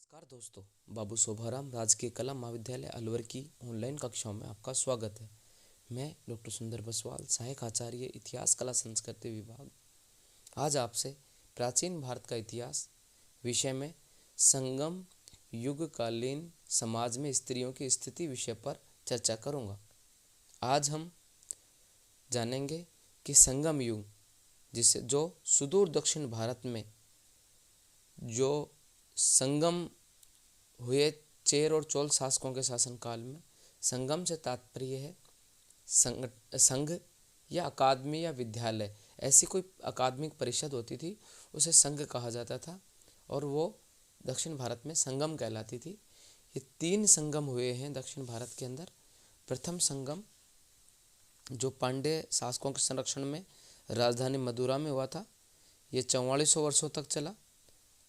नमस्कार दोस्तों, बाबू शोभाराम राजकीय कला महाविद्यालय अलवर की ऑनलाइन कक्षाओं में आपका स्वागत है। मैं डॉक्टर सुंदर बसवाल, सहायक आचार्य इतिहास कला संस्कृति विभाग, आज आपसे प्राचीन भारत का इतिहास विषय में संगम युगकालीन समाज में स्त्रियों की स्थिति विषय पर चर्चा करूंगा। आज हम जानेंगे कि संगम युग जिसे जो सुदूर दक्षिण भारत में जो संगम हुए चेर और चोल शासकों के शासनकाल में, संगम से तात्पर्य है संघ या अकादमी या विद्यालय। ऐसी कोई अकादमिक परिषद होती थी, उसे संघ कहा जाता था और वो दक्षिण भारत में संगम कहलाती थी। ये 3 संगम हुए हैं दक्षिण भारत के अंदर। प्रथम संगम जो पांड्य शासकों के संरक्षण में राजधानी मदुरा में हुआ था, ये 4400 वर्षों तक चला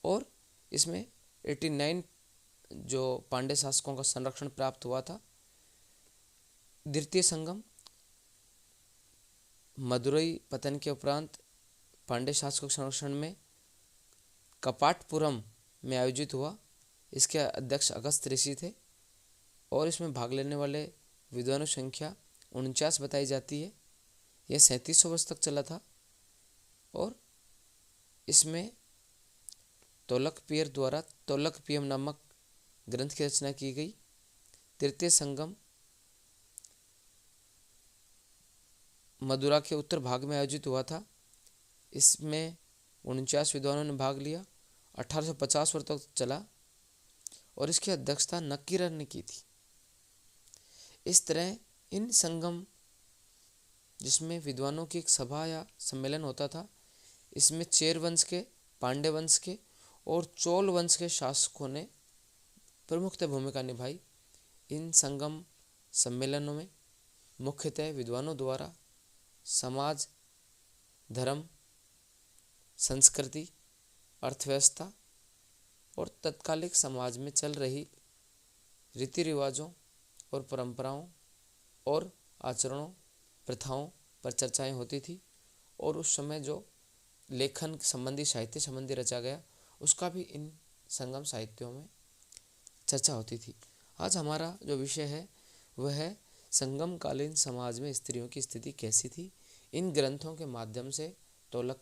और इसमें 89 जो पांड्य शासकों का संरक्षण प्राप्त हुआ था। द्वितीय संगम मदुरई पतन के उपरांत पांड्य शासकों के संरक्षण में कपाटपुरम में आयोजित हुआ। इसके अध्यक्ष अगस्त ऋषि थे और इसमें भाग लेने वाले विद्वानों की संख्या 49 बताई जाती है। यह 3700 वर्ष तक चला था और इसमें तोलकपियर द्वारा तोलकपियम नामक ग्रंथ की रचना की गई। तृतीय संगम मदुरा के उत्तर भाग में आयोजित हुआ था। इसमें 49 विद्वानों ने भाग लिया। 1850 वर्ष तक चला और इसकी अध्यक्षता नक्कीरर ने की थी। इस तरह इन संगम जिसमें विद्वानों की एक सभा या सम्मेलन होता था, इसमें चेर वंश के, पांड्य वंश के और चोल वंश के शासकों ने प्रमुखतः भूमिका निभाई। इन संगम सम्मेलनों में मुख्यतः विद्वानों द्वारा समाज, धर्म, संस्कृति, अर्थव्यवस्था और तत्कालिक समाज में चल रही रीति रिवाजों और परंपराओं और आचरणों, प्रथाओं पर चर्चाएं होती थी और उस समय जो लेखन संबंधी, साहित्य संबंधी रचा गया, उसका भी इन संगम साहित्यों में चर्चा होती थी। आज हमारा जो विषय है वह है संगमकालीन समाज में स्त्रियों की स्थिति कैसी थी। इन ग्रंथों के माध्यम से तोलक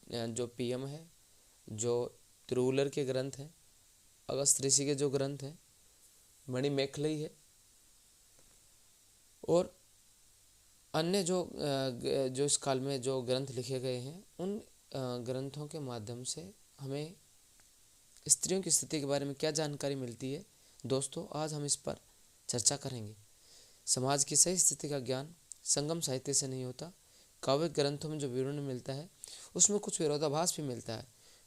जो पीएम है, जो तिरुवल्लर के ग्रंथ हैं, अगस्त ऋषि के जो ग्रंथ हैं, मणिमेखलई है और अन्य जो इस काल में जो ग्रंथ लिखे गए हैं, उन ग्रंथों के माध्यम से हमें स्त्रियों की स्थिति के बारे में क्या जानकारी मिलती है। दोस्तों, आज हम इस पर चर्चा करेंगे। समाज की सही स्थिति का ज्ञान संगम साहित्य से नहीं होता। काव्य ग्रंथों में जो विवरण मिलता है उसमें कुछ विरोधाभास भी मिलता है,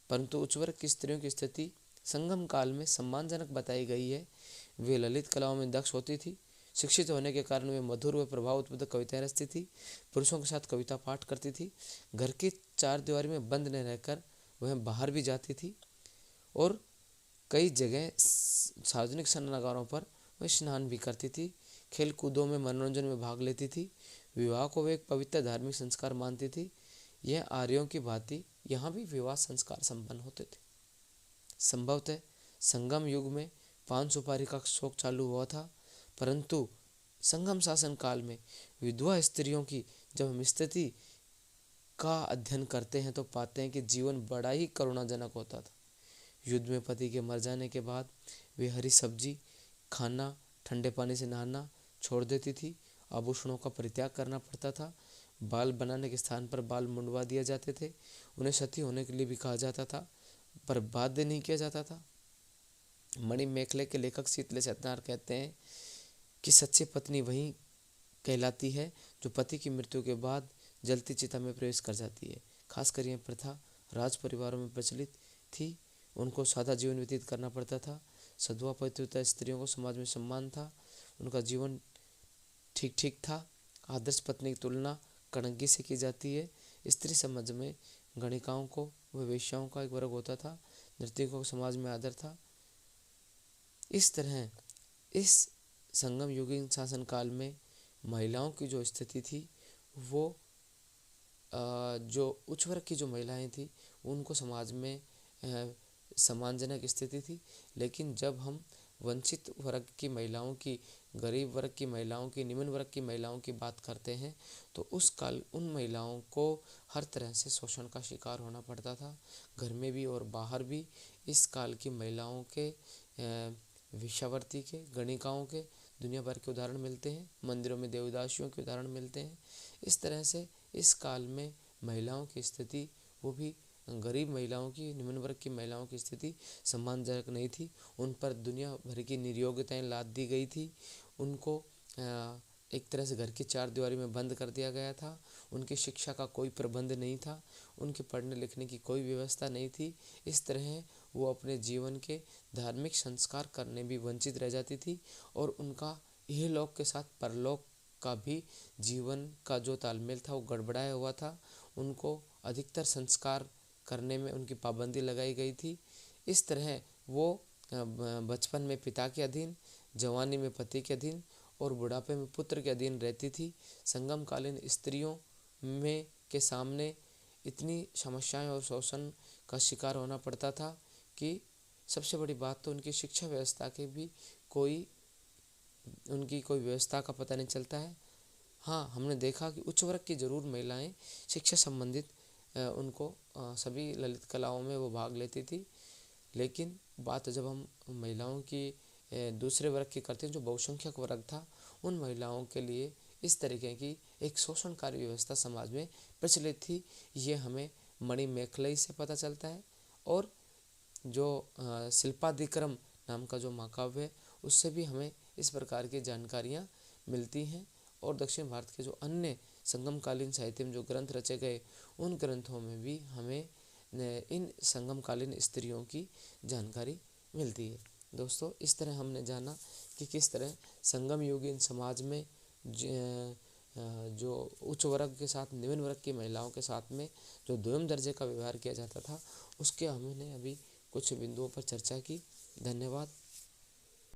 परंतु उच्च वर्ग की स्त्रियों की स्थिति संगम काल में सम्मानजनक बताई गई है। वे ललित कलाओं में दक्ष होती थी। शिक्षित होने के कारण वे मधुर व प्रभाव उत्पन्न कविताएं रचती थी। पुरुषों के साथ कविता पाठ करती थी। घर की 4 दीवारी में बंद न रहकर वह बाहर भी जाती थी और कई जगह सार्वजनिक स्नानागारों पर वह स्नान भी करती थी। खेल कूदों में, मनोरंजन में भाग लेती थी। विवाह को वे एक पवित्र धार्मिक संस्कार मानती थी। यह आर्यों की भांति यहाँ भी विवाह संस्कार संपन्न होते थे। संभवतः संगम युग में पान सुपारी का शौक चालू हुआ था, परंतु संगम शासन काल में विधवा स्त्रियों की जब हम स्थिति का अध्ययन करते हैं तो पाते हैं कि जीवन बड़ा ही करुणाजनक होता था। युद्ध में पति के मर जाने के बाद वे हरी सब्जी खाना, ठंडे पानी से नहाना छोड़ देती थी। आभूषणों का परित्याग करना पड़ता था। बाल बनाने के स्थान पर बाल मुंडवा दिए जाते थे। उन्हें सती होने के लिए भी कहा जाता था, पर बाध्य नहीं किया जाता था। मणिमेखले के लेखक शीतले सत्यनारायण कहते हैं कि सच्ची पत्नी वही कहलाती है जो पति की मृत्यु के बाद जलती चिता में प्रवेश कर जाती है। खासकर यह प्रथा राज परिवारों में प्रचलित थी। उनको सादा जीवन व्यतीत करना पड़ता था। सधवा पतिव्रता स्त्रियों को समाज में सम्मान था। उनका जीवन ठीक ठीक था। आदर्श पत्नी की तुलना कणगी से की जाती है। स्त्री समाज में गणिकाओं को व वेश्याओं का एक वर्ग होता था। नर्तकियों को समाज में आदर था। इस तरह इस संगम युगीन शासन काल में महिलाओं की जो स्थिति थी वो जो उच्च वर्ग की जो महिलाएं थी उनको समाज में सम्मानजनक स्थिति थी। लेकिन जब हम वंचित वर्ग की महिलाओं की, गरीब वर्ग की महिलाओं की, निम्न वर्ग की महिलाओं की बात करते हैं तो उस काल उन महिलाओं को हर तरह से शोषण का शिकार होना पड़ता था, घर में भी और बाहर भी। इस काल की महिलाओं के भिक्षावृत्ति के, गणिकाओं के दुनिया भर के उदाहरण मिलते हैं, मंदिरों में देवदासियों के उदाहरण मिलते हैं। इस तरह से इस काल में महिलाओं की स्थिति, वो भी गरीब महिलाओं की, निम्न वर्ग की महिलाओं की स्थिति सम्मानजनक नहीं थी। उन पर दुनिया भर की नियोक्ताएं लाद दी गई थी। उनको एक तरह से घर की चार दीवारी में बंद कर दिया गया था। उनकी शिक्षा का कोई प्रबंध नहीं था, उनके पढ़ने लिखने की कोई व्यवस्था नहीं थी। इस तरह वो अपने जीवन के धार्मिक संस्कार करने भी वंचित रह जाती थी और उनका इहलोक के साथ परलोक का भी जीवन का जो तालमेल था वो गड़बड़ाया हुआ था। उनको अधिकतर संस्कार करने में उनकी पाबंदी लगाई गई थी। इस तरह वो बचपन में पिता के अधीन, जवानी में पति के अधीन और बुढ़ापे में पुत्र के अधीन रहती थी। संगमकालीन स्त्रियों में के सामने इतनी समस्याएं और शोषण का शिकार होना पड़ता था कि सबसे बड़ी बात तो उनकी शिक्षा व्यवस्था के भी उनकी कोई व्यवस्था का पता नहीं चलता है। हाँ, हमने देखा कि उच्च वर्ग की जरूर महिलाएं शिक्षा संबंधित उनको सभी ललित कलाओं में वो भाग लेती थी। लेकिन बात जब हम महिलाओं की दूसरे वर्ग की करते हैं, जो बहुसंख्यक वर्ग था, उन महिलाओं के लिए इस तरीके की एक शोषणकारी व्यवस्था समाज में प्रचलित थी। ये हमें मणिमेखलाई से पता चलता है और जो शिल्पादिक्रम नाम का जो महाकाव्य है उससे भी हमें इस प्रकार की जानकारियाँ मिलती हैं। और दक्षिण भारत के जो अन्य संगमकालीन साहित्य में जो ग्रंथ रचे गए, उन ग्रंथों में भी हमें इन संगमकालीन स्त्रियों की जानकारी मिलती है। दोस्तों, इस तरह हमने जाना कि किस तरह संगम युगीन समाज में जो उच्च वर्ग के साथ निम्न वर्ग की महिलाओं के साथ में जो दोयम दर्जे का व्यवहार किया जाता था, उसके हमने अभी कुछ बिंदुओं पर चर्चा की। धन्यवाद।